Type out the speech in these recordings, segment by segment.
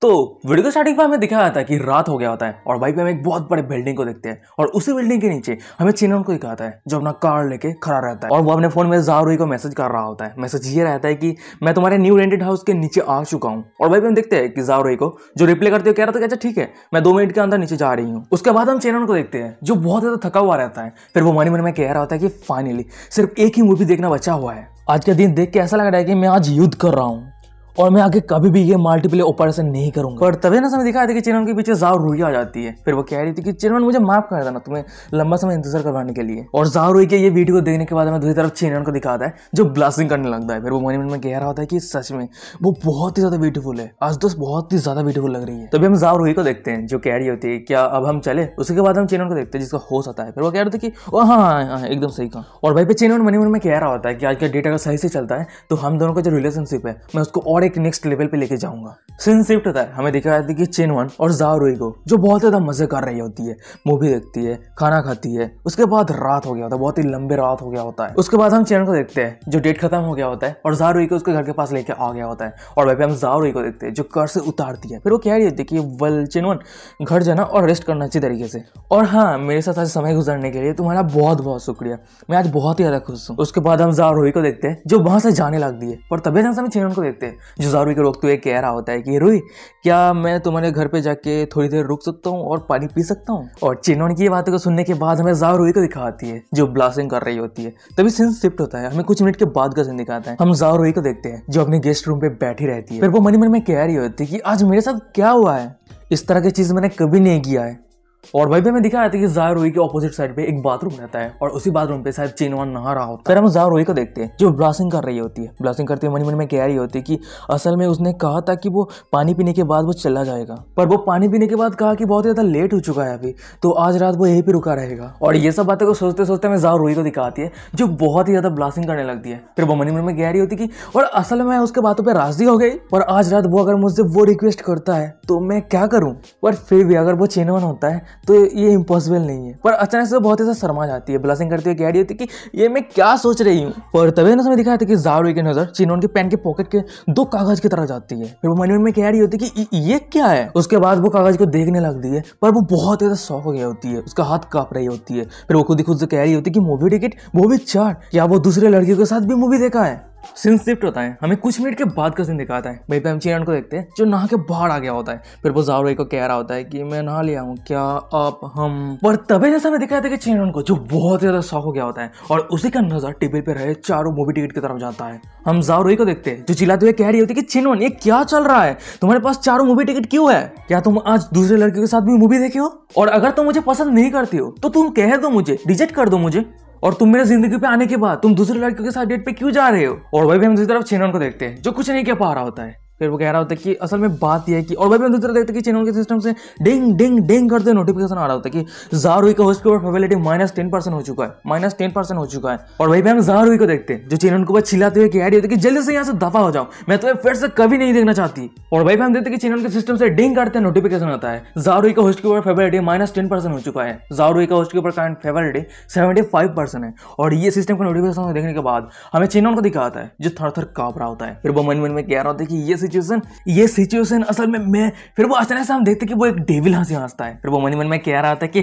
तो वीडियो के स्टार्टिंग पे हमें दिखाया था कि रात हो गया होता है और वहीं पे हम एक बहुत बड़े बिल्डिंग को देखते हैं और उसी बिल्डिंग के नीचे हमें चिनोन को दिखाता है जो अपना कार लेके खड़ा रहता है और वो अपने फोन में ज़ारुई को मैसेज कर रहा होता है। मैसेज ये रहता है कि मैं तुम्हारे न्यू रेंटेड हाउस के नीचे आ चुका हूँ। और वहीं पे हम देखते हैं कि ज़ारुई को जो रिप्लाई करते हुए कह रहा था कि अच्छा ठीक है मैं 2 मिनट के अंदर नीचे जा रही हूँ। उसके बाद हम चिनोन को देखते हैं जो बहुत ज्यादा थका हुआ रहता है। फिर वो मन में कह रहा होता है कि फाइनली सिर्फ एक ही मूवी देखना बचा हुआ है। आज का दिन देख के ऐसा लग रहा है कि मैं आज युद्ध कर रहा हूँ और मैं आगे कभी भी ये मल्टीप्लेयर ऑपरेशन नहीं करूंगा। पर तभी ना समय दिखाया था कि चिनोन के पीछे ज़ारुई आ जाती है। फिर वो कह रही थी कि चिनोन मुझे माफ कर देना तुम्हें लंबा समय इंतजार करवाने के लिए। और ज़ारुई के ये वीडियो को देखने के बाद हमें दूसरी तरफ चिनोन को दिखाता है जो ब्लास्टिंग करने लगता है। फिर वो मन में कह रहा होता है कि सच में वो बहुत ही ज्यादा ब्यूटीफुल है, आज तो बहुत ही ज्यादा ब्यूटीफुल लग रही है। तभी हम ज़ारुई को देखते हैं जो कह रही होती है क्या अब हम चले। उसके बाद हम चिनोन को देखते हैं जिसका होश आता है। फिर वो कह रहे थे कि हाँ एकदम सही कहा। और भाई पे चिनोन मन में कह रहा होता है कि आज का डेट अगर सही से चलता है तो हम दोनों का जो रिलेशनशिप है मैं उसको और एक नेक्स्ट लेवल पे लेके जाऊंगा। सीन शिफ्ट होता है, हमें दिखाया था कि चिनवन और ज़ारुई को जो बहुत ज्यादा मजे कर रही होती है, मूवी देखती है, खाना खाती है। उसके बाद रात हो गया होता है, बहुत ही लंबे रात हो गया होता है। उसके बाद हम चिनवन को देखते हैं जो डेट खत्म हो गया होता है और ज़ारुई को उसके घर के पास लेके आ गया होता है। और वहीं पे हम ज़ारुई को देखते हैं जो कार से उतारती है। फिर वो कह रही होती है कि वेल चिनवन घर जाना और रेस्ट करना अच्छी तरीके से। और हाँ मेरे साथ आज समय गुजरने के लिए तुम्हारा बहुत बहुत शुक्रिया, मैं आज बहुत ही ज्यादा खुश हूँ। उसके बाद हम ज़ारुई को देखते हैं जो वहां से जाने लगती है। पर तभी हम चिनवन को देखते हैं जो ज़ारुई को रोकते हुए कह रहा होता है कि रुई क्या मैं तुम्हारे घर पे जाके थोड़ी देर रुक सकता हूँ और पानी पी सकता हूँ। और चिनवन की बातों को सुनने के बाद हमें ज़ारुई को दिखाती है जो ब्लास्टिंग कर रही होती है। तभी सीन शिफ्ट होता है, हमें कुछ मिनट के बाद का सीन दिखाता है। हम ज़ारुई को देखते हैं जो अपने गेस्ट रूम पे बैठी रहती है। फिर वो मन में कह रही होती है कि आज मेरे साथ क्या हुआ है, इस तरह की चीज मैंने कभी नहीं किया है। और वहीं पे हमें दिखाया था कि ज़ारुई के ऑपोजिट साइड पे एक बाथरूम रहता है और उसी बाथरूम पे शायद चिनवन नहा रहा होता है। फिर हम ज़ारुई को देखते हैं जो ब्लास्टिंग कर रही होती है। ब्लास्टिंग करते हुए मन में कह रही होती है कि असल में उसने कहा था कि वो पानी पीने के बाद वो चला जाएगा, पर वो पानी पीने के बाद कहा कि बहुत ज्यादा लेट हो चुका है अभी, तो आज रात वो यहीं पे रुका रहेगा। और ये सब बातें को सोचते सोचते हमें ज़ारुई को दिखाती है जो बहुत ही ज्यादा ब्लास्टिंग करने लगती है। फिर वो मन में कह रही होती कि और असल में उसके बातों पर राजी हो गई, पर आज रात वो अगर मुझसे वो रिक्वेस्ट करता है तो मैं क्या करूं। पर फिर भी अगर वो चिनवन होता है तो ये पॉसिबल नहीं है। पर अचानक से बहुत ही शर्मा जाती है, ब्लशिंग करते हुए कह रही होती है कि ये मैं क्या सोच रही हूँ। पर तभी ना समय दिखाया था कि ज़ारुई की नजर चिनवन के पेन के पॉकेट के 2 कागज की तरफ जाती है। फिर वो मन में कह रही होती है कि ये क्या है। उसके बाद वो कागज को देखने लगती है पर वो बहुत ज्यादा शॉक हो गई होती है, उसका हाथ कांप रही होती है। फिर वो खुद से कह रही होती है कि मूवी टिकट वो भी 4, क्या वो दूसरे लड़कियों के साथ भी मूवी देखा है। सीन शिफ्ट होता है, हमें कुछ मिनट के बाद का सीन दिखाता है। वहीं पे हम चिनवन को देखते हैं जो नहा के बाहर आ गया होता है। फिर वो ज़ारुई को कह रहा होता है कि मैं नहा लिया हूँ, क्या आप हम। पर तभी जैसा हमें दिखाया था कि चिनवन को जो बहुत ज्यादा शॉक हो गया होता है और उसी का नजर टेबल पे रहे 4 मूवी टिकट की तरफ जाता है। हम ज़ारुई को देखते हैं जो चिल्लाते हुए कह रही होती है कि चिनवन ये क्या चल रहा है, तुम्हारे पास 4 मूवी टिकट क्यों है, क्या तुम आज दूसरे लड़कियों के साथ भी मूवी देखे हो, और अगर तुम मुझे पसंद नहीं करती हो तो तुम कह दो मुझे, रिजेक्ट कर दो मुझे, और तुम मेरे जिंदगी पे आने के बाद तुम दूसरे लड़कियों के साथ डेट पे क्यों जा रहे हो। और वही भी हम दूसरी तरफ चिनवन को देखते हैं जो कुछ नहीं कह पा रहा होता है। फिर वो कह रहा होता है कि असल में बात यह है कि, और वही भी हम दूसरी तरफ देखते हैं कि चिनवन के सिस्टम से डिंग डिंग डिंग करते नोटिफिकेशन आ रहा होता है कि ज़ारुई का होस्ट के ऊपर प्रोबेबिलिटी -10% हो चुका है, -10% हो चुका है। और वही भी हम ज़ारुई को देखते हैं जो चिनवन को बस चिल्लाते हुए कह रही होती है कि जल्दी से यहाँ से दफा हो जाओ, मैं तुम्हें फिर से कभी नहीं देखना चाहती। और वही भी हम देखते हैं कि चिनवन के सिस्टम से डिंग करते नोटिफिकेशन आता है ज़ारुई का होस्ट के ऊपर प्रोबेबिलिटी -10% हो चुका है। ज़ारुई का होस्ट के ऊपर करंट प्रोबेबिलिटी 75% है। और ये सिस्टम का नोटिफिकेशन देखने के बाद हमें चिनवन को दिखाता है जो थर थर कांप रहा होता है। फिर वो मन में कह रहा होता है कि ये सिचुएशन असल में मैं। फिर वो अचानक से हम देखते कि वो एक डेविल हंसता है। फिर वो मन में कह रहा था कि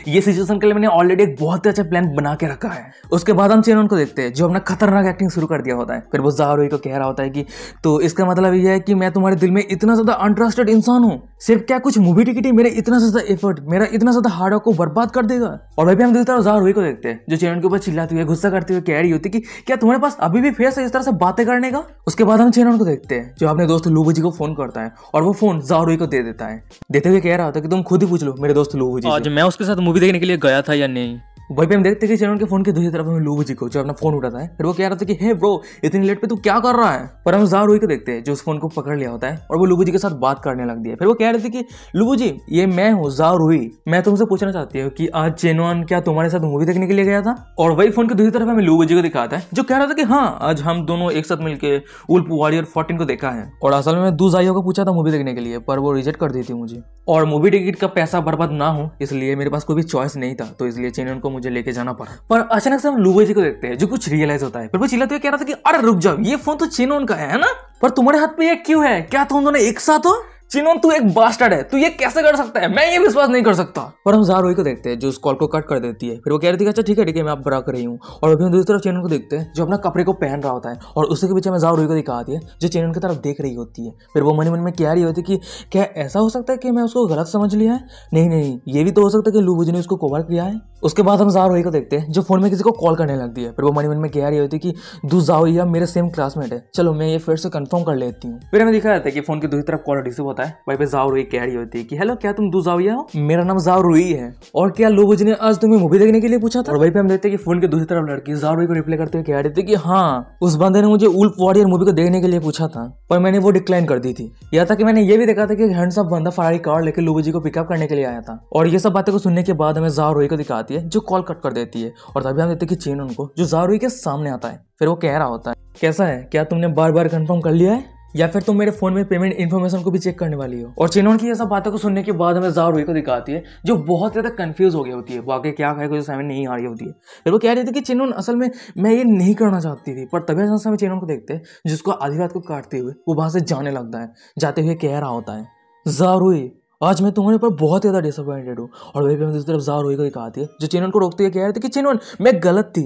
ये सिचुएशन के लिए मैंने ऑलरेडी एक बहुत अच्छा प्लान बना के रखा है। उसके बाद हम चिनवन को देखते हैं जो अपना खतरनाक एक्टिंग शुरू कर दिया होता है। फिर वो ज़ारुई को कह रहा होता है कि तो इसका मतलब ये है कि मैं तुम्हारे दिल में इतना ज्यादा अनट्रस्टेड इंसान हूँ, सिर्फ क्या कुछ मूवी टिकट ही मेरे इतना ज्यादा एफर्ट, मेरा इतना ज्यादा हार्ड वर्क को बर्बाद कर देगा। और वही भी हम दूसरी तरफ ज़ारुई को देखते हैं जो चिनवन के ऊपर चिल्लाते हुए गुस्सा करते हुए कह रही होती कि क्या तुम्हारे पास अभी भी फेस है इस तरह से बातें करने का। उसके बाद हम चिनवन को देखते हैं जो अपने दोस्त लूबू जी को फोन करता है और वो फोन ज़ारुई को दे देता है, देते हुए कह रहा होता है कि तुम खुद ही पूछ लो मेरे दोस्त लूबू जी आज मैं उसके साथ मूवी देखने के लिए गया था या नहीं। वहीं पे हम देखते हैं कि चिनवन के फोन की दूसरी तरफ हमें लूबू जी को जो अपना फोन उठाता है। फिर वो कह रहा था कि हे ब्रो इतनी लेट पे तू क्या कर रहा है। पर हम ज़ारुई को देखते हैं जो उस फोन को पकड़ लिया होता है और वो लूबू जी के साथ बात करने लग दिया। फिर वो कह रहे थे कि लूबू जी ये मैं हूँ ज़ारुई, मैं तुमसे पूछना चाहती हूँ कि आज चिनवन क्या तुम्हारे साथ मूवी देखने के लिए गया था। और वही फोन की दूसरी तरफ हमें लूबू जी को दिखाता है जो कह रहा था कि हाँ आज हम दोनों एक साथ मिलकर वुल्फ वॉरियर 14 को देखा है। और असल में मैं 2 जाइयों को पूछा था मूवी देखने के लिए पर वो रिजेक्ट कर दी थी मुझे, और मूवी टिकट का पैसा बर्बाद ना हो इसलिए मेरे पास कोई भी चॉइस नहीं था, तो इसलिए चिनवन को मुझे लेके जाना पड़ा। पर अचानक से हम लूबू जी को देखते हैं जो कुछ रियलाइज होता है। फिर वो चिल्लाते हुए कह रहा था कि अरे रुक जाओ, ये फोन तो चिनवन का है ना, पर तुम्हारे हाथ में ये क्यों है, क्या तुम दोनों एक साथ हो। चिनोन तू एक बास्टर्ड है, तू ये कैसे कर सकता है, मैं ये विश्वास नहीं कर सकता। और हम ज़ारुई को देखते हैं जो उस कॉल को कट कर देती है। फिर वो कह रही थी अच्छा ठीक है मैं आप बरा कर रही हूँ। और अभी हम दूसरी तरफ चिनोन को देखते हैं जो अपना कपड़े को पहन रहा होता है और उसी के पीछे में ज़ारुई को दिखाती है जो चिनोन की तरफ देख रही होती है। फिर वो मन में कह रही होती कि क्या ऐसा हो सकता है कि मैं उसको गलत समझ लिया है, नहीं ये भी तो हो सकता है कि लू बुजी ने उसको कवर किया है। उसके बाद हम ज़ारुई को देखते हैं जो फोन में किसी को कॉल करने लगती है। फिर वो मन में कह रही होती कि दू ज़ारुई मेरे सेम क्लासमेट है, चलो मैं ये फिर से कंफर्म कर लेती हूँ। फिर हमें दिखाया जाता है कि फोन की दूसरी तरफ कॉल रिसीव होता है। वहीं पे ज़ारुई कह रही होती है कि हेलो क्या तुम दू ज़ारुई हो, मेरा नाम ज़ारुई है और क्या लू बुजी ने आज तुम्हें मूवी देखने के लिए पूछा था। और वहीं पे हम देखते हैं कि फोन की दूसरी तरफ लड़की ज़ारुई को रिप्लाई करते हुए कह रही थी कि हाँ उस बंदे ने मुझे वुल्फ वॉरियर मूवी को देखने के लिए पूछा था पर मैंने वो डिक्लाइन कर दी थी। यहाँ तक कि मैंने ये भी देखा था कि हैंडसम बंदा फरारी कार लेकर लू बुजी को पिकअप करने के लिए आया था। और ये सब बातें को सुनने के बाद हमें ज़ारुई को दिखाती है जो कॉल कट कर देती है। और तभी हम देखते हैं कि चीन उनको जो ज़ारुई के सामने आता है। फिर वो कह रहा होता है कैसा है, क्या तुमने बार बार कंफर्म कर लिया है या फिर तुम मेरे फोन में पेमेंट इन्फॉर्मेशन को भी चेक करने वाली हो। और चिनोन की ये सब बातों को सुनने के बाद हमें ज़ारुई को दिखाती है जो बहुत ज़्यादा कंफ्यूज हो गई होती है, वो आगे क्या कहे कुछ समझ नहीं आ रही होती है। फिर वो कह रही थी कि चिनोन असल में मैं ये नहीं करना चाहती थी, पर तभी हम चिनोन को देखते हैं जिसको आधी रात को काटते हुए वो वहां से जाने लगता है। जाते हुए कह रहा होता है ज़ारुई आज मैं तुम्हारे ऊपर बहुत ज़्यादा डिसअपॉइंटेड हूँ। और वहीं पे दूसरी तरफ ज़ारुई को दिखाती है जो चिनोन को रोकते हुए कह रही थी कि चिनोन मैं गलत थी,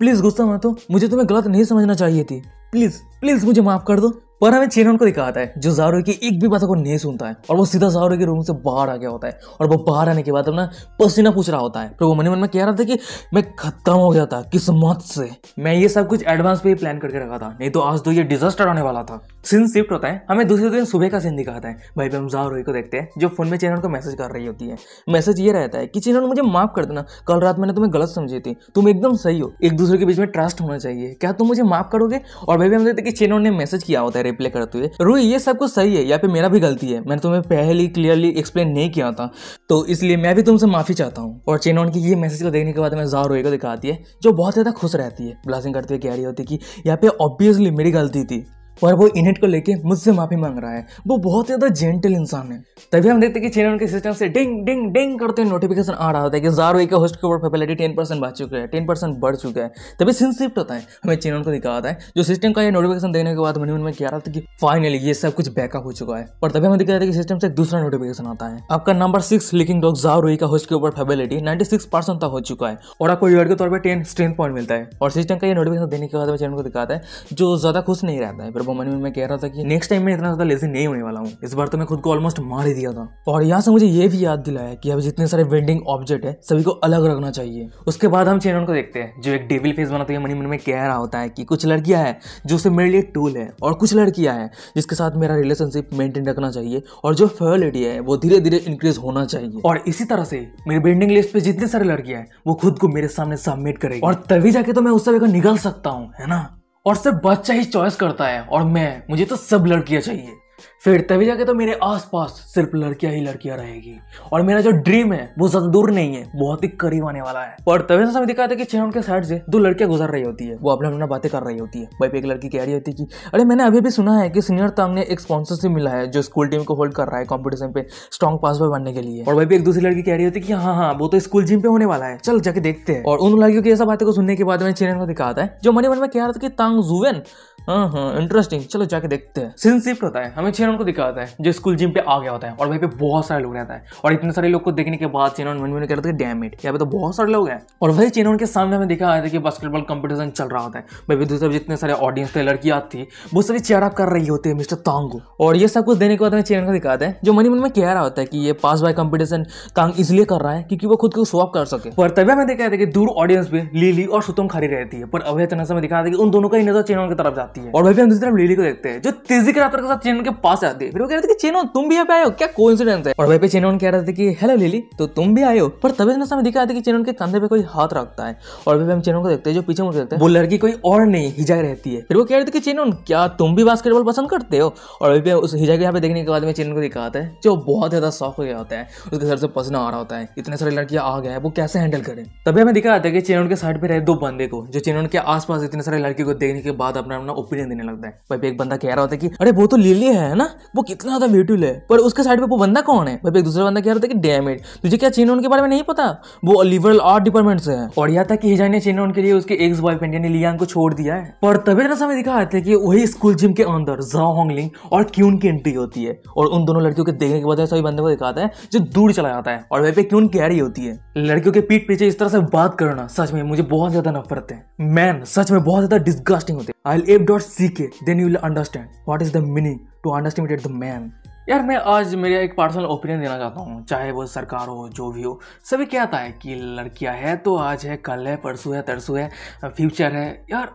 प्लीज़ गुस्सा मत हो, मुझे तुम्हें गलत नहीं समझना चाहिए थी, प्लीज़ मुझे माफ़ कर दो। पर हमें चिनोन को दिखाता है जो ज़ारुई की एक भी बात को नहीं सुनता है और वो सीधा ज़ारुई के रूम से बाहर आ गया होता है। और वो बाहर आने के बाद अपना पसीना पूछ रहा होता है। फिर वो मन में कह रहा था कि मैं खत्म हो गया था किस्मत से, मैं ये सब कुछ एडवांस पे ही प्लान करके रखा था, नहीं तो आज तो ये डिजास्टर आने वाला था। सीन शिफ्ट होता है, हमें दूसरे दिन सुबह का सीन दिखाता है। भाई पे हम ज़ारुई को देखते हैं जो फोन में चिनोन को मैसेज कर रही होती है। मैसेज ये रहता है कि चिनोन मुझे माफ कर देना, कल रात मैंने तुम्हें गलत समझी थी, तुम एकदम सही हो, एक दूसरे के बीच में ट्रस्ट होना चाहिए, क्या तुम मुझे माफ करोगे। और भाई हम देखते हैं कि चिनोन ने मैसेज किया होता है रिप्लाई करते हुए रूई ये सब कुछ सही है या फिर मेरा भी गलती है, मैंने तुम्हें पहले क्लियरली एक्सप्लेन नहीं किया था तो इसलिए मैं भी तुमसे माफी चाहता हूँ। और चिनोन की ये मैसेज को देखने के बाद हमें ज़ारुई को दिखाती है जो बहुत ज्यादा खुश रहती है, ब्लासिंग करते हुए कह रही होती है कि यहाँ पे ऑब्वियसली मेरी गलती थी पर वो इनहिट को लेके मुझसे माफी मांग रहा है, वो बहुत ज्यादा जेंटल इंसान है। तभी हम देखते हैं कि चिनोन के सिस्टम से डिंग डिंग डिंग करते नोटिफिकेशन आ रहा होता है कि ज़ारुई के होस्ट के ऊपर पॉपुलैरिटी 10% बढ़ चुका है, 10% बढ़ चुका है। तभी सीन शिफ्ट होता है, हमें चिनोन को दिखाता है जो सिस्टम का ये नोटिफिकेशन देने के बाद मन में कह रहा था कि फाइनली ये सब कुछ बैकअप हो चुका है। और तभी हमें दिखा था कि सिस्टम से एक दूसरा नोटिफिकेशन आता है, आपका नंबर 6 लीकिंग डॉग ज़ारुई का होस्ट के ऊपर पॉपुलैरिटी 96% तक हो चुका है और आपको रिवॉर्ड के तौर पर 10 स्ट्रेंथ पॉइंट मिलता है। और सिस्टम का ये नोटिफिकेशन देने के बाद चिनोन को दिखाता है जो ज्यादा खुश नहीं रहता है। फिर वो मन में कह रहा था कि नेक्स्ट टाइम मैं इतना ज्यादा लेजी नहीं होने वाला हूँ, इस बार तो मैं खुद को ऑलमोस्ट मार ही दिया था। और यहाँ से मुझे ये भी याद दिलाया कि अब जितने सारे वेंडिंग ऑब्जेक्ट है सभी को अलग रखना चाहिए। उसके बाद हम चिनोन को देखते हैं जो एक डेविल फेस बनाते हुए मन में कह रहा होता है कि कुछ लड़कियां हैं जो सिर्फ मेरे लिए टूल है और कुछ लड़कियां हैं जिसके साथ मेरा रिलेशनशिप मेंटेन रखना चाहिए और जो फेयरलिटी है वो धीरे धीरे इंक्रीज होना चाहिए। और इसी तरह से मेरी वेंडिंग लिस्ट पे जितने सारे लड़कियां हैं वो खुद को मेरे सामने सबमिट करेगी और तभी जाके तो मैं उस समय निकल सकता हूँ, है ना। और सिर्फ बच्चा ही चॉइस करता है और मुझे तो सब लड़कियां चाहिए। फिर तभी जाके तो मेरे आसपास सिर्फ लड़कियां ही लड़कियां रहेगी और मेरा जो ड्रीम है वो ज्यादा दूर नहीं है, बहुत ही करीब आने वाला है। और तभी से दिखाते कि चिनोन के साइड से दो लड़कियां गुजर रही होती है, वो अपना बातें कर रही होती है। वहीं पे एक लड़की कह रही होती है कि अरे मैंने अभी भी सुना है कि सीनियर तांग ने एक स्पॉन्सरशिप मिला है जो स्कूल टीम को होल्ड कर रहा है कॉम्पिटिशन पे स्ट्रॉन्ग पास बॉय बनने के लिए। और वहीं पे एक दूसरी लड़की कह रही होती है कि हाँ वो तो स्कूल जिम पे होने वाला है, चल जाके देखते हैं। और उन लड़कियों की ऐसा बातें को सुनने के बाद में चिनोन को दिखाता है जो मन में कह रहा था कि तांग जुवेन हाँ इंटरेस्टिंग, चलो जाके देखते हैं। सीन शिफ्ट होता है, हमें चिनोन को दिखाता है जो स्कूल जिम पे आ गया होता है और वहीं पे बहुत सारे लोग रहता है। और इतने सारे लोग को देखने के बाद चिनोन मन में कह रहा था डैम इट, यहाँ पे तो बहुत सारे लोग हैं। और वही चिनोन के सामने हमें दिखा है कि बास्केटबॉल कंपटीशन चल रहा होता है। वही दूसरी तरफ जितने सारे ऑडियंस थे लड़कियां थी वो सभी चेयर अप कर रही होती है मिस्टर तांग को। और ये सब कुछ देने के बाद हमें चिनोन को दिखाते हैं जो मन में कह रहा होता है कि ये पास बाय कंपटीशन तांग इसलिए कर रहा है क्योंकि वो खुद को शो ऑफ कर सके। पर तभी हमें दिखाया था कि दूर ऑडियंस पे लिली और सुतोंग खड़ी रहती है, पर अभी अचानक से दिखाया था कि उन दोनों का ही नजर चिनोन की तरफ जाती है। और वही हम दूसरी तरफ लिली को देखते हैं जो तेजी के रफ्तार के साथ चिनोन के पास आती है। फिर वो कह रहे थे कि चिनोन तुम भी यहाँ पे आए हो, क्या कोइंसिडेंस है। और वहीं पे चिनोन कह रहे थे कि हेलो लिली तो तुम भी आए हो। पर तभी हमें दिखाया था कि चिनोन के कंधे पे कोई हाथ रखता है और वहीं पे हम चिनोन को देखते हैं जो पीछे मुड़ देखते हैं वो लड़की कोई और नहीं हिजाई रहती है। फिर वो कह रहे थे कि चिनोन क्या तुम भी बास्केटबॉल पसंद करते हो। और वहीं पे उस हिजाई को यहाँ पे देखने के बाद में चिनोन को दिखाता है जो बहुत ज्यादा शौक हो गया होता है, उसके सर से पसीना आ रहा होता है, इतने सारे लड़कियां आ गए वो कैसे हैंडल करें। तभी हमें दिखाया था कि चिनोन के साइड पे रहे दो बंदे को जो चिनोन के आसपास इतने सारे लड़कियों को देखने के बाद अपना ओपिनियन देने लगता है। भाई पे एक बंदा कह रहा होता है कि अरे वो तो लिली है ना, वो कितना ज्यादा ब्यूटीफुल है, पर उसके साइड पे वो बंदा कौन है। भाई एक दूसरा बंदा कह रहा होता है कि डैम इट, तुझे क्या चेनवन के बारे में नहीं पता, वो लिबरल आर्ट डिपार्टमेंट से है। और यहाँ तक कि हिजाई ने चेनवन के लिए उसके एक्स बॉयफ्रेंड यानी लियांग को छोड़ दिया है। पर तभी ना समय दिखा है कि वही स्कूल जिम के अंदर जाओ होंगलिंग और क्यून की एंट्री होती है और उन दोनों लड़कियों के देखने के बाद सभी बंदे को दिखाता है जो दूर चला जाता है। और वहीं पे क्यून कह रही होती है, लड़कियों के पीठ पीछे इस तरह से बात करना सच में मुझे बहुत ज्यादा नफरत है, मैन सच में बहुत ज्यादा डिस्गस्टिंग होते हैं। I'll f.ck then you will understand what is the meaning to underestimate the man। यार मैं आज मेरा एक पर्सनल ओपिनियन देना चाहता हूँ, चाहे वो सरकार हो जो भी हो, सभी कहता है कि लड़कियां है तो आज है, कल है, परसों है, तरसों है, फ्यूचर है। यार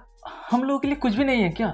हम लोगों के लिए कुछ भी नहीं है क्या?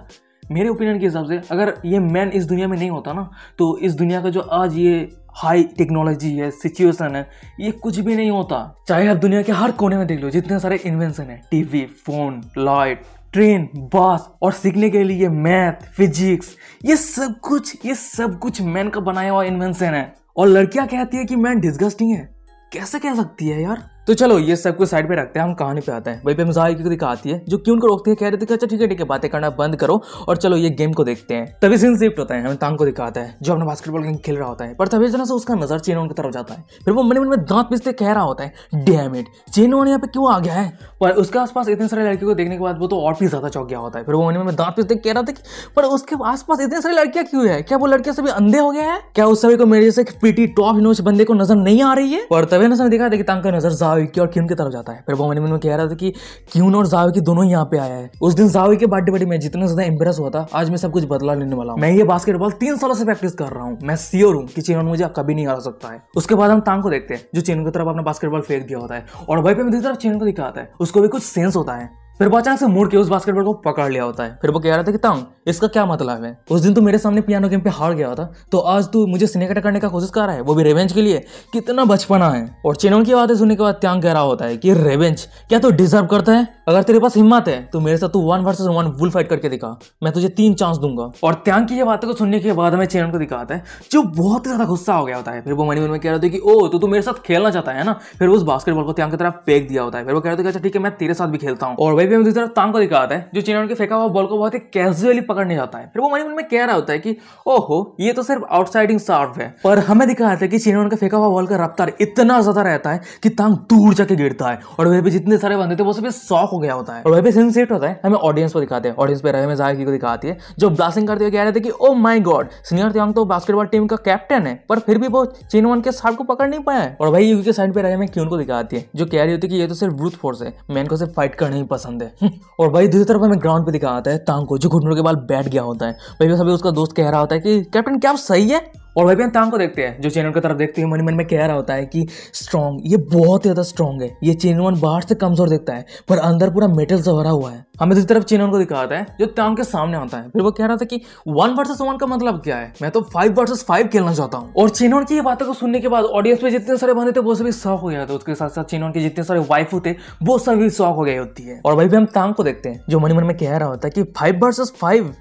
मेरे ओपिनियन के हिसाब से अगर ये मैन इस दुनिया में नहीं होता ना, तो इस दुनिया का जो आज ये हाई टेक्नोलॉजी है, सिचुएशन है, ये कुछ भी नहीं होता। चाहे आप दुनिया के हर कोने में देख लो, जितने सारे इन्वेंशन है, टीवी, फोन, लाइट, ट्रेन, बस और सीखने के लिए मैथ, फिजिक्स, ये सब कुछ मैन का बनाया हुआ इन्वेंशन है। और लड़कियां कहती है कि मैन डिस्गस्टिंग है, कैसे कह सकती है यार? तो चलो ये सब कुछ साइड पे रखते हैं, हम कहानी पे आते हैं। वहीं पे मिजाई को दिखाती है जो क्यों उनको रोकती है, कह रही थी कि अच्छा ठीक है बातें करना बंद करो और चलो ये गेम को देखते हैं। तभी सीन शिफ्ट होता है, हमें तांग को दिखाता है जो अपना बास्केटबॉल गेम खेल रहा होता है। पर तभी जना से उसका नजर चेनवन की तरफ जाता है। फिर वो मन में दांत पीसते कह रहा होता है डैम इट, चेनवन यहाँ पे क्यों आ गया है। पर उसके आसपास इतने सारे लड़कियों को देखने के बाद वो तो और भी ज्यादा चौंक गया होता है। फिर वो मन में दांत पीसते कह रहा था कि पर उसके आसपास इतने सारी लड़कियां क्यों है, क्या वो लड़कियां सभी अंधे हो गए हैं, क्या उस सभी को मेरे जैसे प्रीटी टॉप नोच बंदे को नजर नहीं आ रही है। पर तभी ना दिखा था कि तांग का नजर जाओ की और क्यून की तरफ जाता है। फिर वो मन में कह रहा था कि क्यून और जाओ की दोनों यहाँ पे आया है। उस दिन जाओ के बर्थडे पार्टी में जितना ज्यादा इंप्रेस हुआ था, आज मैं सब कुछ बदला लेने वाला हूँ। मैं ये बास्केटबॉल 3 सालों से प्रैक्टिस कर रहा हूँ, मैं श्योर हूँ कि चेनवन मुझे कभी नहीं हरा सकता है। उसके बाद हम तांग को देखते हैं जो चेनवन की तरफ अपना बास्केटबॉल फेंक दिया होता है और वहीं पे दूसरी तरफ चेनवन को दिखाता है, उसको भी कुछ सेंस होता है। फिर वो अचानक से मुड़ के उस बास्केटबॉल को पकड़ लिया होता है। फिर वो कह रहा था कि तांग इसका क्या मतलब है, उस दिन तू मेरे सामने पियानो गेम पे हार गया था, तो आज तू मुझे स्नेक अटैक करने का कोशिश कर रहा है, वो भी रेवेंज के लिए, कितना बचपना है। और चेनवन की बातें सुनने के बाद त्यांग कह रहा होता है कि रेवेंज क्या तू डिजर्व करता है, अगर तेरे पास हिम्मत है तो मेरे साथ तू 1 वर्सेस 1 वुल फाइट करके दिखा, मैं तुझे 3 चांस दूंगा। और त्यांग की ये बातों को सुनने के बाद हमें चेनवन को दिखाता है जो बहुत ज्यादा गुस्सा हो गया होता है। फिर वो मन में कह रहा था कि ओ तो तू मेरे साथ खेलना चाहता है ना। फिर उस बास्केटबॉल को त्यांग की तरफ फेंक दिया होता है। फिर वो कह रहा था अच्छा ठीक है मैं तेरे साथ भी खेलता हूँ। और वही पे दूसरी तरफ तांग को दिखाता है जो चेनवन के फेंका हुआ बॉल को बहुत ही कैजुअली पकड़ने जाता है। फिर वो मन में कह रहा होता है कि ओहो ये तो सिर्फ आउटसाइडिंग सर्व है। पर हमें दिखाता है कि चेनवन का फेंका हुआ बॉल का रफ्तार इतना ज्यादा रहता है कि तांग दूर जाके गिरता है और वहीं पे जितने सारे बंदे थे वो सभी शॉक हो गया होता है। और वहीं पे सीन सेट होता है, हमें ऑडियंस को दिखाते हैं। ऑडियंस पे रहे जाकी को दिखाती है जो ब्लास्टिंग करते हुए कह रहे थे कि ओ माय गॉड सीनियर त्यांग तो बास्केटबॉल टीम का कैप्टन है, पर फिर भी वो चेनवन के साथ को पकड़ नहीं पाया है। और भाई यूकी के साइड पे रहे में क्यून को दिखाती है जो कह रही होती है कि ये तो सिर्फ ब्रूट फोर्स है, मैन को सिर्फ फाइट करना ही पसंद है। और भाई दूसरी तरफ हमें ग्राउंड पे दिखाता है तांग को जो घुटनों के बाल बैठ गया होता है। भाई सभी उसका दोस्त कह रहा होता है कि कैप्टन क्या आप सही है। और वही पे हम तांग को देखते हैं जो चेनवन की तरफ देखते हैं मन में कह रहा होता है कि स्ट्रॉन्ग, ये बहुत ज्यादा स्ट्रॉन्ग है, ये चेनवन बाहर से कमजोर दिखता है पर अंदर पूरा मेटल से भरा हुआ है। हमें दूसरी तरफ चेनवन को दिखाता है जो तांग के सामने आता है। फिर वो कह रहा था कि 1 वर्सेस 1 का मतलब क्या है, मैं तो 5 वर्सेस 5 खेलना चाहता हूँ। और चेनवन की ये बातों को सुनने के बाद ऑडियंस में जितने सारे बंदे थे वो सभी शॉक हो गया था। उसके साथ साथ चेनवन के जितने सारे वाइफ थे वो सभी शॉक हो गई होती है। और वही पे हम तांग को देखते हैं जो मन में कह रहा होता है कि 5 वर्सेस 5,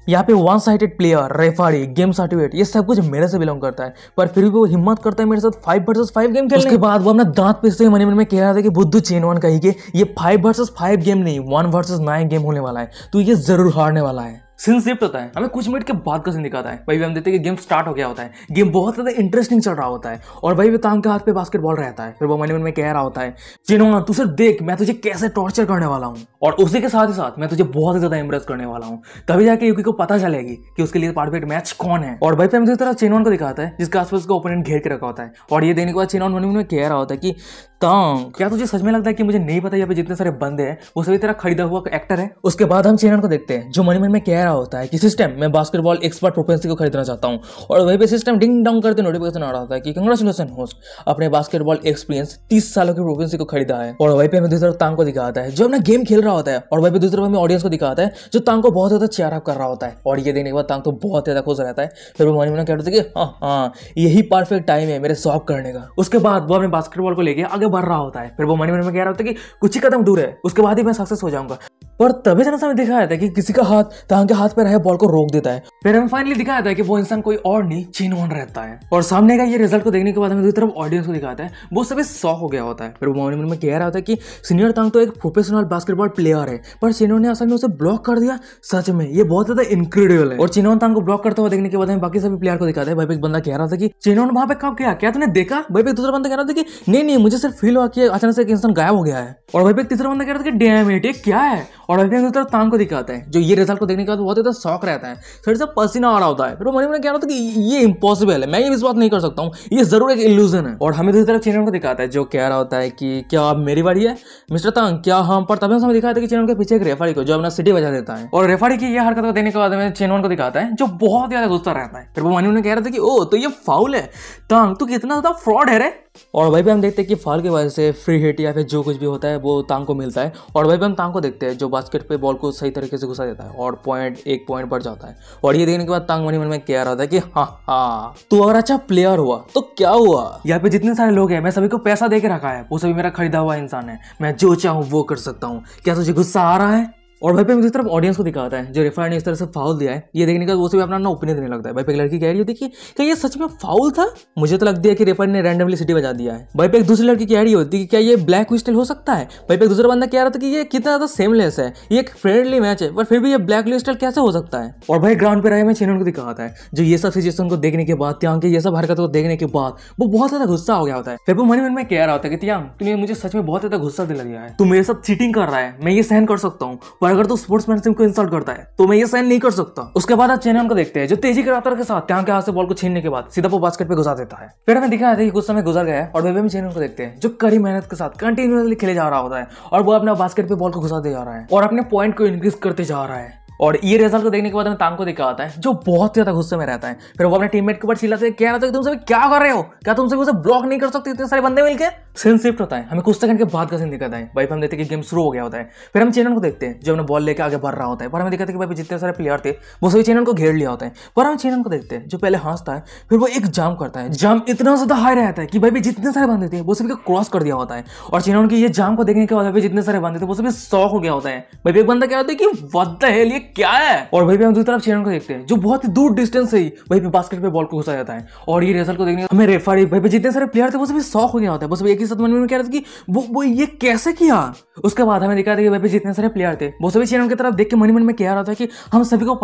यहाँ पे 1 sided player, referee, game certificate, ये सब कुछ मेरे से बिलोंग करता है, पर फिर भी वो हिम्मत करता है मेरे साथ 5 वर्सेस 5 गेम खेलने। उसके बाद वो अपना दांत पीसते हुए मन में कह रहा था कि बुद्धू चेनवन कही कि ये 5 वर्सेस 5 गेम नहीं 1 वर्सेस 9 गेम होने वाला है, तो ये जरूर हारने वाला है। सीन शिफ्ट होता है, हमें कुछ मिनट के बाद का सीन दिखाता है। वही हम देखते हैं कि गेम स्टार्ट हो गया होता है, गेम बहुत ज्यादा इंटरेस्टिंग चल रहा होता है और वही भी तांग के हाथ पे बास्केटबॉल रहता है। फिर वो मन में कह रहा होता है चेनवन तू सिर्फ देख मैं तुझे कैसे टॉर्चर करने वाला हूँ और उसी के साथ ही साथ मैं तुझे बहुत ही ज्यादा इम्प्रेस करने वाला हूँ, तभी जाके यूकी को पता चलेगी कि उसके लिए परफेक्ट मैच कौन है। और वही पे हम दूसरी तरफ चेनवन को दिखाता है जिसके आसपास उसका ओपोनेंट घेर के रखा होता है। और ये देने के बाद चेनवन मन में कह रहा होता है कि तांग क्या तुझे सच में लगता है कि मुझे नहीं पता यहाँ पे जितने सारे बंदे हैं वो सभी तरह खरीदा हुआ एक्टर है। उसके बाद हम चेनवन को देखते हैं जो मन में कह रहा होता है कि सिस्टम मैं बास्केटबॉल एक्सपर्ट प्रोपेंसी को खरीदना चाहता हूँ। और वहीं पे सिस्टम डिंग डोंग करते नोटिफिकेशन आ रहा था कि कंग्रेचुलेशन होस्ट अपने बास्केटबॉल एक्सपीरियंस 30 सालों की प्रोपेंसी को खरीदा है। और वहीं पे हमें दूसरी तरफ तांग को दिखाता है जो अपना गेम खेल रहा होता है। और वहीं पे दूसरी तरफ हमें ऑडियंस को दिखाता है जो तांग को बहुत ज्यादा चेयर अप कर रहा होता है। और ये देने के बाद तांग तो बहुत ज्यादा खुश रहता है। फिर वो मन में कह रहा था कि हाँ यही परफेक्ट टाइम है मेरे सॉल्व करने का। उसके बाद वो अपने बास्केटबॉल को लेके आगे बढ़ रहा होता है। फिर वो मन में कह रहा होता है कि कुछ ही कदम दूर है उसके बाद ही मैं सक्सेस हो जाऊंगा। पर तभी जना हमें दिखाया था कि किसी का हाथ तांग के हाथ पे रहे बॉल को रोक देता है। फिर हमें फाइनली दिखाया था कि वो इंसान कोई और नहीं चेन वन रहता है। और सामने का ये रिजल्ट को देखने के बाद हमें दूसरी तरफ ऑडियंस को दिखाता है, वो सभी शॉक हो गया होता है। फिर वो मन में कह रहा होता है कि सीनियर तांग तो एक प्रोफेशनल बास्केटबॉल प्लेयर है, पर चेनवन ने असल में उसे ब्लॉक कर दिया। सच में ये बहुत ज्यादा इनक्रेडिबल है। और चेनवन तांग को ब्लॉक करते हुए देखने के बाद हमें बाकी सभी प्लेयर को दिखाता है। भाई एक बंदा कह रहा था कि चेनवन वहां पे कब गया, क्या तूने देखा? भाई दूसरा बंदा कह रहा था कि नहीं मुझे सिर्फ फील हुआ कि अचानक से एक इंसान गायब हो गया है। और भाई तीसरा बंदा कह रहा था कि डैम इट, ये क्या है? और भाई दूसरी तरफ तांग को दिखाता है, जो ये रिजल्ट को देखने के बाद बहुत ज्यादा शौक रहता है, फिर से पसीना आ रहा होता है। फिर वो मन में कह रहा था कि ये इम्पॉसिबल है, मैं ये विश्वास नहीं कर सकता हूँ, ये जरूर एक इल्यूजन है। और हमें दूसरी तरफ चेनवन को दिखाता है, जो कह रहा होता है कि क्या अब मेरी बारी है मिस्टर तांग, क्या हम? पर तभी हमें दिखाता है कि चेनवन के पीछे एक रेफरी को, जो अपना सिटी बजा देता है। और रेफरी की ये हरकत को देखने के बाद हमें चेनवन को दिखाता है, जो बहुत ज्यादा गुस्सा रहता है। फिर वो मन में कह रहा था कि ओ तो ये फाउल है, तांग तू कितना ज्यादा फ्रॉड है रे। और भाई हम देखते हैं कि फाउल की वजह से फ्री हिट या फिर जो कुछ भी होता है वो तांग को मिलता है। और भाई हम तांग को देखते हैं, जो बास्केट पे बॉल को सही तरीके से घुसा देता है और एक पॉइंट बढ़ जाता है। और ये देखने के बाद तांग मन में कह रहा था कि हाँ तू अगर अच्छा प्लेयर हुआ तो क्या हुआ, यहाँ पे जितने सारे लोग हैं मैं सभी को पैसा दे के रखा है, वो सभी मेरा खरीदा हुआ इंसान है, मैं जो चाहूँ वो कर सकता हूँ, क्या तुझे गुस्सा आ रहा है? और भाई पे दूसरी तरफ ऑडियंस को दिखाता है, जो रेफरी ने इस तरह से फाउल दिया है, ये देखने के बाद वो भी अपना ओपिनियन देने लगता है। भाई पे एक लड़की कह रही होती है कि क्या ये सच में फाउल था? मुझे तो लगता है कि रेफरी ने रैंडमली सिटी बजा दिया है। भाई पे एक दूसरी लड़की कह रही होती है कि क्या ये ब्लैक व्हिस्टल हो सकता है? भाई पे दूसरा बंदा कह रहा था कि ये कितना ज्यादा सेमलेस है, ये एक फ्रेंडली मैच है, पर फिर भी ये ब्लैक व्हिस्टल कैसे हो सकता है? और भाई ग्राउंड पे रहे में चेनवन को दिखाता है, जो ये सब सिचुएशन को देखने के बाद, त्याग के ये सब हरकतों को देखने के बाद वो बहुत ज्यादा गुस्सा हो गया होता है। फिर वो मन में कह रहा होता है कि त्याग तूने मुझे सच में बहुत ज्यादा गुस्सा दिला दिया है, तू मेरे साथ चीटिंग कर रहा है, मैं ये सहन कर सकता हूँ, पर अगर तू स्पोर्ट्समैन को इंसल्ट करता है तो मैं ये सहन नहीं कर सकता। उसके बाद आप चेनवन को देखते हैं, जो तेजी के रफ्तार के साथ त्याग के हाथ से बॉल को छीनने के बाद सीधा वो बास्केट पे घुसा देता है। फिर हमें दिखाया था कि कुछ समय गुजर गया है और वे भी चेनवन को देखते हैं, जो कड़ी मेहनत के साथ कंटिन्यूअसली खेले जा रहा होता है और वो अपना बास्केट पे बॉल को घुसाते जा रहा है और अपने पॉइंट को इंक्रीज करते जा रहा है। और ये रिजल्ट को देखने के बाद हमें तांग को दिखाता है, जो बहुत ज्यादा गुस्से में रहता है। फिर वो अपने टीममेट के ऊपर चिल्लाते कह रहा था कि तुम सभी क्या कर रहे हो, क्या तुम सभी उसे ब्लॉक नहीं कर सकते इतने सारे बंदे मिलके? सीन शिफ्ट होता है, हमें कुछ सेकंड के बाद का सीन दिखाता है। भाई हम देखते हैं कि गेम शुरू हो गया होता है। फिर हम चेनवन को देखते हैं, जो अपने बॉल लेकर आगे बढ़ रहा होता है, पर हमें दिखाते हैं कि भाई जितने सारे प्लेयर थे वो सभी चेनवन को घेर लिया होता है। पर हम चेनवन को देखते हैं, जो पहले हंसता है, फिर वो एक जाम करता है। जाम इतना ज्यादा हाई रहता है कि भाई जितने सारे बंदे थे वो सभी को क्रॉस कर दिया होता है। और चेनवन की ये जाम को देखने के बाद भाई जितने सारे बंदे थे वो सभी शॉक हो गया होता है। भाई एक बंदा कह रहा था कि व्हाट द हेल, ये क्या है? और भाई हम दूसरी तरफ चेनवन को देखते हैं, जो बहुत ही दूर डिस्टेंस से ही वहीं पे बास्केट पे बॉल को घुसा जाता है। और ये रिजल्ट को देखने हमें रेफरी भाई जितने सारे प्लेयर थे वो सभी शॉक हो गया होता है। बस एक ही साथ मन में कह रहे थे कि वो ये कैसे किया। उसके बाद हमें दिखा था कि भाई जितने सारे प्लेयर थे वो सभी चेनवन की तरफ देख के मन में कह रहा था कि हम सभी को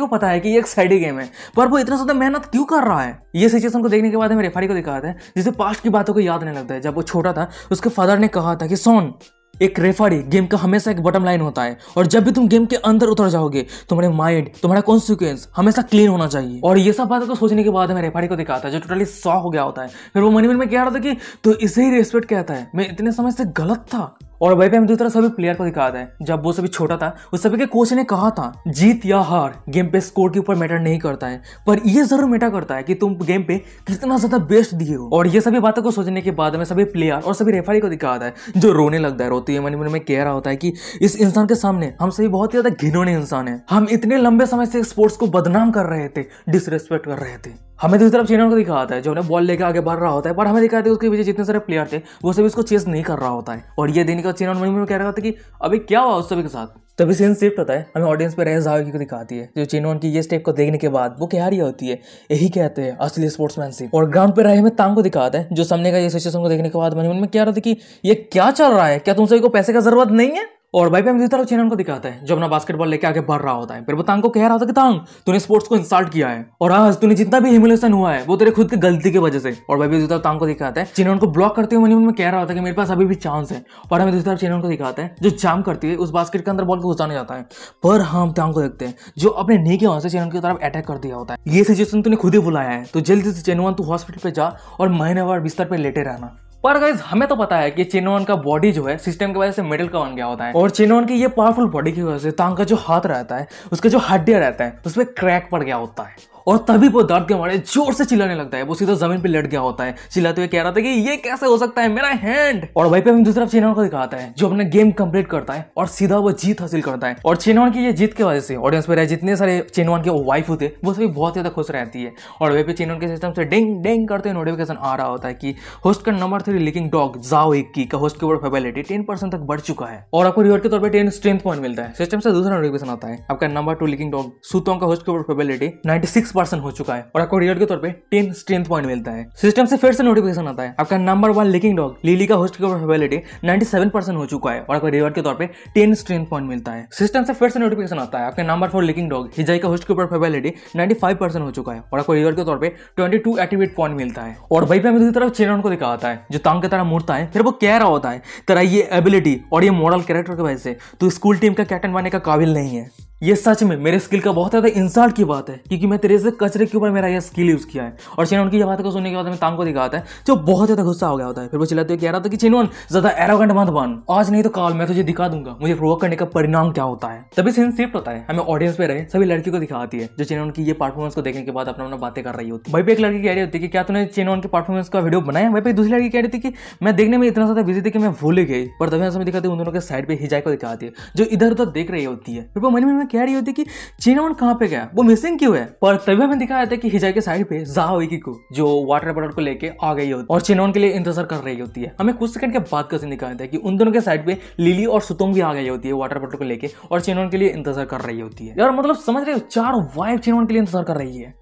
पता है कि ये एक साइड गेम है, पर वो इतना ज्यादा मेहनत क्यों कर रहा है? ये सिचुएशन को देखने के बाद हमें रेफरी को दिखाता है, जिसे पास्ट की बातों को याद नहीं लगता है। जब वो छोटा था उसके फादर ने कहा था कि सोन, एक रेफरी गेम का हमेशा एक बॉटम लाइन होता है और जब भी तुम गेम के अंदर उतर जाओगे तुम्हारे माइंड, तुम्हारा कॉन्सिक्वेंस हमेशा क्लीन होना चाहिए। और ये सब बातों को सोचने के बाद हमें रेफरी को दिखाता है, जो टोटली शॉक हो गया होता है। फिर वो मन में कह रहा था कि तो इसे ही रेस्पेक्ट कहता है, मैं इतने समय से गलत था। और भाई पे हम दूसरा सभी प्लेयर को दिखाता है, जब वो सभी छोटा था उस सभी के कोच ने कहा था जीत या हार गेम पे स्कोर के ऊपर मैटर नहीं करता है, पर ये जरूर मैटर करता है कि तुम गेम पे कितना ज्यादा बेस्ट दिए हो। और ये सभी बातों को सोचने के बाद हमें सभी प्लेयर और सभी रेफरी को दिखाता है, जो रोने लगता है। रोती है मन में कह रहा होता है कि इस इंसान के सामने हम सभी बहुत ही ज्यादा घिनौने इंसान है, हम इतने लंबे समय से स्पोर्ट्स को बदनाम कर रहे थे, डिसरेस्पेक्ट कर रहे थे। हमें दूसरी तरफ चेनवन को दिखाता है, जो अपने बॉल लेकर आगे बढ़ रहा होता है, पर हमें दिखाते हैं उसके पीछे जितने सारे प्लेयर थे वो सभी उसको चेस नहीं कर रहा होता है। और ये देने का चेनवन मन में कह रहा होता है कि अभी क्या हुआ उस सभी के साथ। तभी सीन शिफ्ट होता है, हमें ऑडियंस पे रह जाओगी को दिखाती है, जो चेनवन की ये स्टेप को देखने के बाद वो कह रही होती है, यही कहते हैं असली स्पोर्ट्समैनशिप। और ग्राउंड पे रहे हमें तांग को दिखाता है, जो सामने का ये सिचुएशन को देखने के बाद मन में कह रहा था कि ये क्या चल रहा है, क्या तुम सभी को पैसे का जरूरत नहीं है? और भाई पे हम दूसरी तरफ चेनवन को दिखाता है, जो अपना बास्केटबॉल लेके आगे बढ़ रहा होता है। फिर वो तांग को कह रहा होता है कि तांग तूने स्पोर्ट्स को इंसल्ट किया है और आज तूने जितना भी ह्यूमिलेशन हुआ है वो तेरे खुद की गलती की वजह से। और भाई भी दूसरी तरफ तांग को दिखाता है, चेनवन को ब्लॉक करते हुए मन में कह रहा होता है कि मेरे पास अभी भी चांस है। और हमें दूसरी तरफ चेनवन को दिखाता है, जो जाम करती है उस बास्केट के अंदर बॉल को घुसाने जाता है, पर हम तांग को देखते हैं जो अपने नी के वहां से चेनवन की तरफ अटैक कर दिया होता है। ये सिचुएशन तूने खुद ही बुलाया है, तो जल्दी से चेनवन तू हॉस्पिटल पे जा और महीनेवार बिस्तर पे लेटे रहना। पर गाइस हमें तो पता है कि चेनवन का बॉडी जो है सिस्टम की वजह से मेटल का बन गया होता है, और चेनवन की ये पावरफुल बॉडी की वजह से तांग का जो हाथ रहता है, उसका जो हड्डियां रहता है उस पर क्रैक पड़ गया होता है। और तभी वो दर्द के मारे जोर से चिल्लाने लगता है। वो सीधा जमीन पे लेट गया होता है, चिल्लाते हुए कह रहा था कि ये कैसे हो सकता है, मेरा हैंड। और वहीं पे हमें दूसरी तरफ चेनवन को दिखाता है जो अपना गेम कंप्लीट करता है और सीधा वो जीत हासिल करता है। और चेनवन की ये जीत की वजह से ऑडियंस पे रहे जितने सारे चेनवन के वाइफ होते वो सभी बहुत ज्यादा खुश रहती है। और वहीं पे चेनवन के सिस्टम से डिंग डिंग करते नोटिफिकेशन आ रहा होता है कि होस्ट का नंबर 3 लीकिंग डॉग जाओ इक्की का होस्ट के ऊपर फेबिलिटी 10% तक बढ़ चुका है और आपको रिवॉर्ड के तौर पे 10 स्ट्रेंथ पॉइंट मिलता है। सिस्टम से दूसरा नोटिफिकेशन आता है आपका नंबर 2 लीकिंग डॉग सुतोंग का होस्ट के ऊपर फेबिलिटी 96% हो चुका है और आपको रिवॉर्ड के तौर पे 10 स्ट्रेंथ पॉइंट मिलता है। सिस्टम से फिर से नोटिफिकेशन आता है आपका नंबर 1 लीकिंग डॉग लिली का होस्ट के ऊपर फेबिलिटी 97% हो चुका है और आपको रिवॉर्ड के तौर पे 10 स्ट्रेंथ पॉइंट मिलता है। सिस्टम से फिर से नोटिफिकेशन आता है आपके नंबर 4 लीकिंग डॉग हिजाई का होस्ट के ऊपर फेबिलिटी 95% हो चुका है और आपको रिवॉर्ड के तौर पे 22 एक्टिवेट पॉइंट मिलता है। और वहीं पे हमें दूसरी तरफ चेनवन को दिखाता है जो तांग की तरह मुड़ता है, फिर वो कह रहा होता है तेरा ये एबिलिटी और ये मॉडल कैरेक्टर की वजह से तू स्कूल टीम का कैप्टन बनने का काबिल नहीं है। ये सच में मेरे स्किल का बहुत ज्यादा इंसल्ट की बात है क्योंकि मैं तेरे से कचरे के ऊपर मेरा ये स्किल यूज किया है। और चेनवन की ये बात को सुनने के बाद हमें तांग को दिखाता है जो बहुत ज्यादा गुस्सा हो गया होता है। फिर वो चिल्लाते हुए कह रहा था कि चेनवन ज्यादा एरोगेंट मत बन, आज नहीं तो कल मैं तुझे दिखा दूंगा मुझे प्रोवोक करने का परिणाम क्या होता है। तभी सीन शिफ्ट होता है, हमें ऑडियंस पे रहे सभी लड़कियों को दिखाती है जो चेनवन की ये परफॉर्मेंस को देखने के बाद अपना बातें कर रही होती है। वहीं पे एक लड़की कह रही होती है कि क्या तूने चेनवन के परफॉर्मेंस का वीडियो बनाया। वहीं पे दूसरी लड़की कह रही थी कि मैं देखने में इतना ज्यादा बिजी थी कि मैं भूल गई। पर तभी समय दिखाते उन दोनों के साइड पे हिजाई को दिखाती है जो इधर उधर देख रही होती है। फिर वो मन में कह रही होती है कि चेनवन कहाँ पे गया, वो मिसिंग क्यों है। पर तभी हमें दिखाया था कि हिजाई के साइड पे जाओ इकी को जो वाटर बॉटल को लेके आ गई होती है और चेनवन के लिए इंतजार कर रही होती है। हमें कुछ सेकंड के बाद का सीन दिखाया था कि उन दोनों के साइड पे लिली और सुतोंग भी आ गई होती है वाटर बॉटल को लेके और चेनवन के लिए इंतजार कर रही होती है। यार मतलब समझ रहे हो, 4 वाइफ चेनवन के लिए इंतजार कर रही है।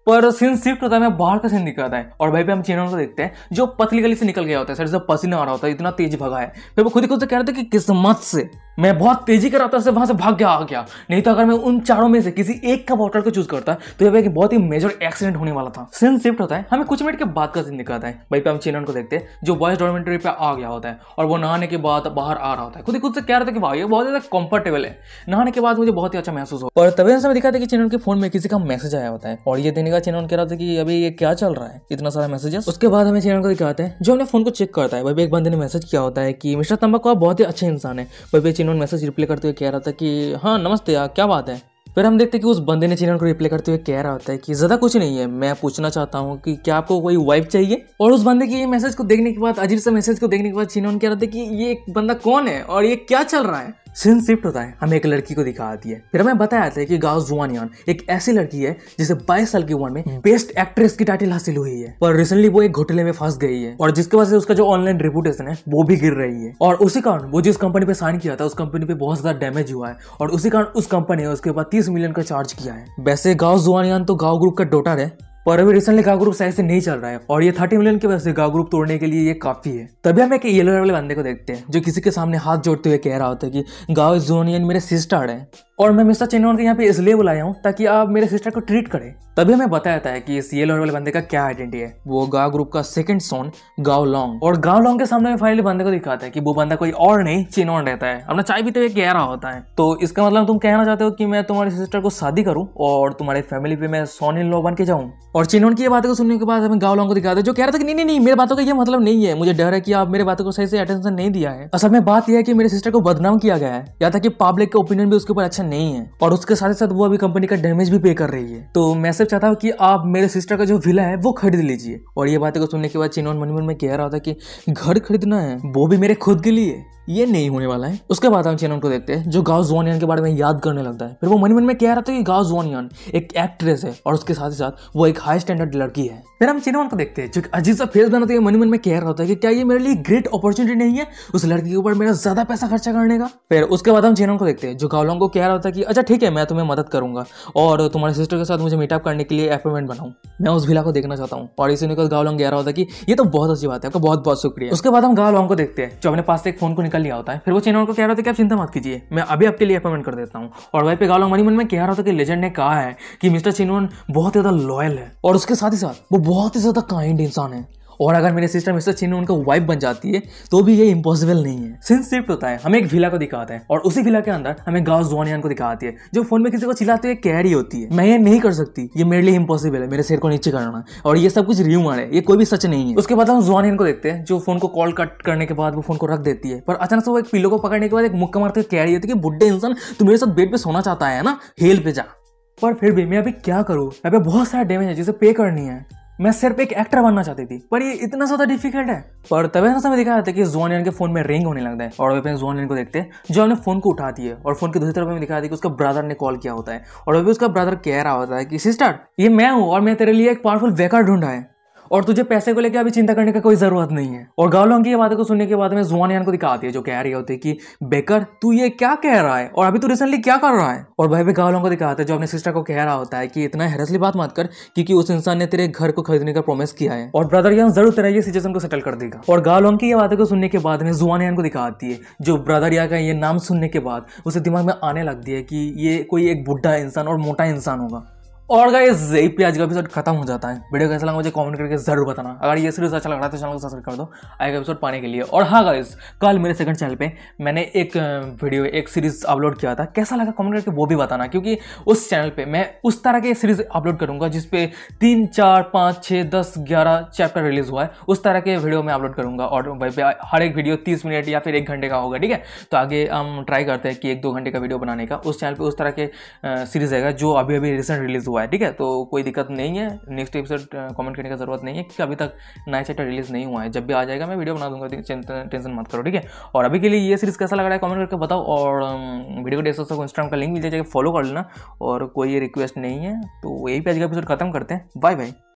पर सीन शिफ्ट होता है, मैं बाहर का सीन दिखाता है और भाई पे हम चेनवन को देखते हैं जो पतली गली से निकल गया होता है, सर से पसीना आ रहा होता है, इतना तेज भगा है। फिर वो खुद ही खुद से कह रहे थे कि किस्मत से मैं बहुत तेजी कर रहा था, वहां से भाग गया आ गया, नहीं तो अगर मैं उन चारों में से किसी एक का बॉटल को चूज करता तो ये बहुत ही मेजर एक्सीडेंट होने वाला था। सीन शिफ्ट होता है, हमें कुछ मिनट के बाद का सीन दिखाता है। भाई पे हम चेनवन को देखते हैं जो बॉयज डॉर्मेटरी पे आ गया होता है और वो नहाने के बाद बाहर आ रहा होता है। खुद ही खुद से कह रहा था कि भाई ये बहुत ज्यादा कंफर्टेबल है, नहाने के बाद मुझे बहुत ही अच्छा महसूस हो। और तभी समय दिखाता है कि चेनवन के फोन में किसी का मैसेज आया होता है और ये देने का चेनवन कह रहा था कि अभी ये क्या चल रहा है, इतना सारा मैसेजेस। उसके बाद हमें चेनवन को दिखाते हैं जो अपने फोन को चेक करता है। भाई एक बंदे ने मैसेज किया होता है कि मिस्टर तंबाकू आप बहुत ही अच्छे इंसान है। भाई चेनवन मैसेज रिप्लाई करते हुए कह रहा था कि हाँ नमस्ते यार, क्या बात है। फिर हम देखते हैं कि उस बंदे ने चेनवन को रिप्लाई करते हुए कह रहा होता है कि ज्यादा कुछ नहीं है, मैं पूछना चाहता हूँ कि क्या आपको कोई वाइफ चाहिए। और उस बंदे के ये मैसेज को देखने के बाद, अजीब सा मैसेज को देखने के बाद चेनवन कह रहा था कि ये बंदा कौन है और ये क्या चल रहा है। सीन शिफ्ट होता है, हमें एक लड़की को दिखाती है। फिर हमें बताया था कि गाओ जुआनियान एक ऐसी लड़की है जिसे 22 साल की उम्र में बेस्ट एक्ट्रेस की टाइटल हासिल हुई है, पर रिसेंटली वो एक घोटाले में फंस गई है और जिसकी वजह से उसका जो ऑनलाइन रेपुटेशन है वो भी गिर रही है। और उसी कारण वो जिस कंपनी पे साइन किया था उस कंपनी पे बहुत ज्यादा डैमेज हुआ है और उसी कारण उस कंपनी ने उसके ऊपर 30 मिलियन का चार्ज किया है। वैसे गाओ जुआनियान तो गाओ ग्रुप का डॉटर है, पर अभी रिसेंटली गाओ ग्रुप सही से नहीं चल रहा है और ये 30 मिलियन की वजह से गाओ ग्रुप तोड़ने के लिए ये काफी है। तभी हम एक येलो वाले बंदे को देखते हैं जो किसी के सामने हाथ जोड़ते हुए कह रहा होता है कि गाओ जुआनियान मेरे सिस्टर है और मैं मिस्टर चेनवन को यहाँ पे इसलिए बुलाया हूँ ताकि आप मेरे सिस्टर को ट्रीट करें। तभी हमें बताया था कि इस येलो वाले बंदे का क्या आइडेंटिटी है। वो गाओ ग्रुप का सेकंड सोन गाओ लॉन्ग, और गाओ लॉन्ग के सामने में फाइनली बंदे को दिखाता है कि वो बंदा कोई और नहीं चेनवन रहता है, अपना चाय पीते हुए कह रहा होता है। तो इसका मतलब तुम कहना चाहते हो कि मैं तुम्हारी सिस्टर को शादी करूँ और तुम्हारी फैमिली पे मैं सोन इन लॉ बन के जाऊँ। और चेनवन की ये बात को सुनने के बाद हमें गाओ लॉन्ग को दिखाता है जो कह रहा था कि नहीं मेरे बातों का ये मतलब नहीं है, मुझे डर है कि आप मेरे बातों को सही से अटेंशन नहीं दिया है। असल में बात यह है कि मेरे सिस्टर को बदनाम किया गया है या था कि पब्लिक का ओपिनियन भी उसके ऊपर अच्छा नहीं है और उसके साथ साथ वो अभी कंपनी का डैमेज भी पे कर रही है। तो मैं सिर्फ चाहता हूँ कि आप मेरे सिस्टर का जो विला है वो खरीद लीजिए। और ये बातें को सुनने के बाद चेनवन मन में कह रहा था कि घर खरीदना है वो भी मेरे खुद के लिए, ये नहीं होने वाला है। उसके बाद हम चेनवन को देखते हैं जो गाओ जुआनियान के बारे में याद करने लगता है। फिर वो मन में कह रहा था कि गाओ जुआनियान एक एक्ट्रेस है और उसके साथ ही साथ वो एक हाई स्टैंडर्ड लड़की है। फिर हम चेनवन को देखते हैं जो अजीब सा फेस बनाते हुए मन में कह रहा होता है कि क्या ये मेरे लिए ग्रेट अपॉर्चुनिटी नहीं है उस लड़की के ऊपर मेरा ज्यादा पैसा खर्चा करने का। फिर उसके बाद हम चेनवन को देखते हैं जो गाओ लॉन्ग को कह रहा होता है कि अच्छा ठीक है मैं तुम्हें मदद करूंगा और तुम्हारे सिस्टर के साथ मुझे मीटअप करने के लिए अपॉइंटमेंट बनाऊं, मैं उस विला को देखना चाहता हूँ। और इसी निकल गाओ लॉन्ग कह रहा होता है कि ये तो बहुत अच्छी बात है, आपका बहुत बहुत शुक्रिया। उसके बाद हम गाओ लॉन्ग को देखते हैं जो अपने पास से एक फोन को निकल लिया होता है। फिर वो चेनवन को कह रहा था कि आप चिंता मत कीजिए, मैं अभी आपके लिए अपॉइंटमेंट कर देता हूँ। और वहीं पे गाओ लॉन्ग मन में कह रहा था कि लेजेंड ने कहा है कि मिस्टर चेनवन बहुत ज्यादा लॉयल है और उसके साथ ही साथ वो बहुत ही ज्यादा काइंड इंसान है और अगर मेरे सिस्टर मिस्टर चेनवन उनका वाइफ बन जाती है तो भी ये इम्पॉसिबल नहीं है। सीन शिफ्ट होता है, हमें एक विला को दिखाता है और उसी विला के अंदर हमें गाओ जुआनियान को दिखाती है जो फोन में किसी को चिल्लाते हुए कह रही होती है मैं ये नहीं कर सकती, ये मेरे लिए इम्पॉसिबल है, मेरे सिर को नीचे करना और ये सब कुछ र्यूमर है, ये कोई भी सच नहीं है। उसके बाद हम जुआनियान को देखते हैं जो फोन को कॉल कट करने के बाद वो फोन को रख देती है, पर अचानक से वो एक पिलो को पकड़ने के बाद एक मुक्का मारते हुए कह रही होती है कि बुड्ढे इंसान तू मेरे साथ बेड पे सोना चाहता है ना, हेल पे जा। पर फिर भी मैं अभी क्या करूँ, यहाँ पे बहुत सारा डैमेज है जिसे पे करनी है। मैं सिर्फ एक एक्टर बनना चाहती थी, पर ये इतना ज्यादा डिफिकल्ट है। पर तभी ऐसा समय दिखाया था कि जुआनियन के फोन में रिंग होने लगता है और वहीं पे जुआनियन को देखते हैं जो अपने फोन को उठाती है और फोन की दूसरी तरफ में दिखाया था कि उसका ब्रदर ने कॉल किया होता है और वही उसका ब्रदर कह रहा होता है कि सिस्टर ये मैं हूँ और मैं तेरे लिए एक पावरफुल वेकर ढूंढा है और तुझे पैसे को लेकर अभी चिंता करने का कोई जरूरत नहीं है। और गावलोंग की ये बातों को सुनने के बाद में जुआनियन को दिखाती है जो कह रही होती है कि बेकर तू ये क्या कह रहा है और अभी तू रिसेंटली क्या कर रहा है। और भाई भी गावलोंग को दिखाता है जो अपने सिस्टर को कह रहा होता है कि इतना हैरसली बात मत कर क्योंकि उस इंसान ने तेरे घर को खरीदने का प्रॉमिस किया है और ब्रदर यहाँ जरूर तेरा ये सिचुएशन को सेटल कर देगा। और गावलोंग की ये बातों को सुनने के बाद में जुआनियन को दिखाती है जो ब्रदर या का ये नाम सुनने के बाद उसे दिमाग में आने लगती है कि ये कोई एक बुढ़ा इंसान और मोटा इंसान होगा। और गाइस यही पे आज का एपिसोड खत्म हो जाता है। वीडियो कैसा लगा मुझे कमेंट करके जरूर बताना। अगर ये सीरीज अच्छा लग रहा है तो चैनल को सब्सक्राइब कर दो आएगा एपिसोड पाने के लिए। और हाँ गाइस कल मेरे सेकंड चैनल पे मैंने एक वीडियो एक सीरीज अपलोड किया था, कैसा लगा कमेंट करके वो भी बताना क्योंकि उस चैनल पे मैं उस तरह के सीरीज अपलोड करूंगा जिसपे 3, 4, 5, 6, 10, 11 चैप्टर रिलीज हुआ है उस तरह के वीडियो मैं अपलोड करूंगा और वहीं पे हर एक वीडियो 30 मिनट या फिर 1 घंटे का होगा। ठीक है, तो आगे हम ट्राई करते हैं कि 1-2 घंटे का वीडियो बनाने का। उस चैनल पे उस तरह के सीरीज है जो अभी अभी रिसेंट रिलीज हुआ है। ठीक है, तो कोई दिक्कत नहीं है, नेक्स्ट एपिसोड कमेंट करने का जरूरत नहीं है क्योंकि अभी तक नया चैप्टर रिलीज नहीं हुआ है। जब भी आ जाएगा मैं वीडियो बना दूंगा, टेंशन मत करो। ठीक है, और अभी के लिए ये सीरीज कैसा लग रहा है कमेंट करके बताओ और वीडियो को डिस्कस को इंस्टाग्राम का लिंक मिल जाएगा, फॉलो कर लेना और कोई रिक्वेस्ट नहीं है। तो यही पे आज का एपिसोड खत्म करते हैं। Bye bye.